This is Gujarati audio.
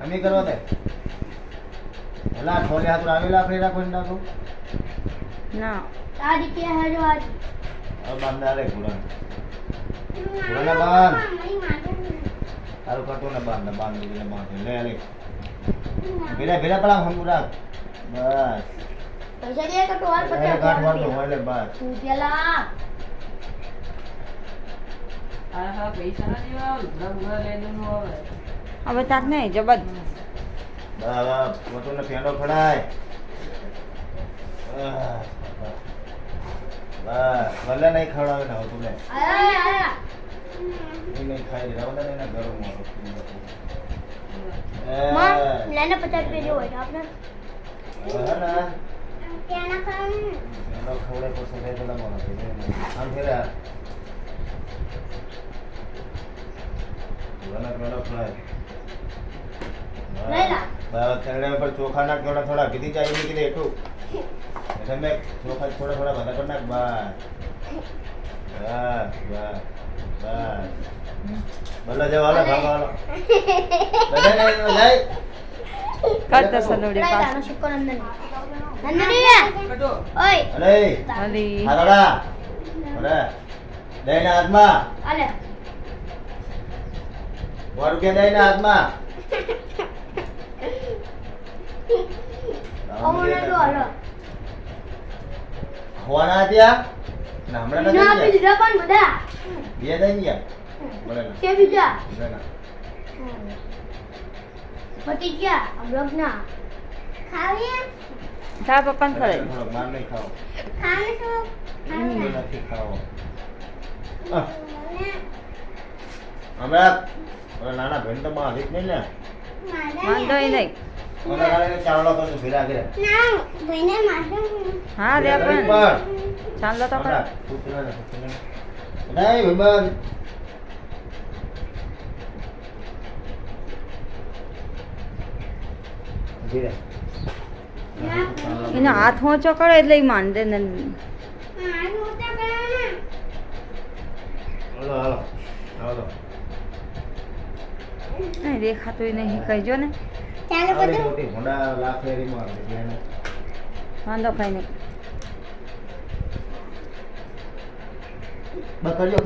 અમે કરવા દે એલા છોલે હાથ આવેલા ફેરા કોઈ નાખો ના આ રીતે હેજો આજ હવે બાંધા રે ઘોડા ઘોડા બાંધ તારું કટો ને બાંધ દીને બાંધ લે લે ભેરા પડા હમ રાખ બસ પૈસા દે કટો વાર એ 50 ગાંઠ વાળો હોય બસ તું પેલા હા પૈસા ના દેવા લુગડા બુગડા લઈને નું આવે હવે તાર નહીં જબદ બસ મોટો ને ફેંડો ખડાય બસ ભલે નહીં ખવડાવે ને તું લે આયા એ નહીં ખાઈ રહ્યા બધા એના ઘરો મોટો માં લેને 50 રૂપિયા જેવો હોય આપણે હા કેના કામ એનો ખવડે પછી રે પેલા મોટો આમ ફેરા વના પેલો ખડાય લેલા બસ તરડે પર ચોખા નાખ થોડા કીધી જાય નહીં કીધે એટલું એટલે મેં ચોખા થોડા બધા કરી નાખ બસ ભલે જાવ હાલો ભાગો હાલો બધા નહીં જાય કરતા સલોડી લાઈ પાસ દાનો શુક્ર નંદની કટો ઓય અરે અલી હાલોડા અરે દઈને હાથમાં આલે 100 રૂપિયા દઈને હાથમાં ઓમને દો હાલો હોવાના ત્યાં ના હમણાં ના નથી આપી દીધા પણ બધા બે દઈ ગયા બોલે ના કે બીજા ના પતી ગયા અમલોક ના ખાવીએ તાર પપ્પાને ખરે થોડોક માર નહીં ખાઓ ખાને તો નથી ખાઓ હમણાં ઓલા નાના બેન તો માં નહીં ને વાંધો નહીં ઓલા નાના ચાવડો તો ભેરા કરે ના ભાઈને મારતો હા રે પણ ચાલો તો કર નહીં ભગવાન એનો હાથ ઊંચો કરે એટલે ઈ માન દે ને માર મોટા કરે હાલો હાલો હાલો નહીં દેખાતું નહીં કહીજો ને ચાલો આવડી બધું મોટી હોન્ડા લાખ ફેરી માં આવે વાંધો કઈ નહીં બકરીઓ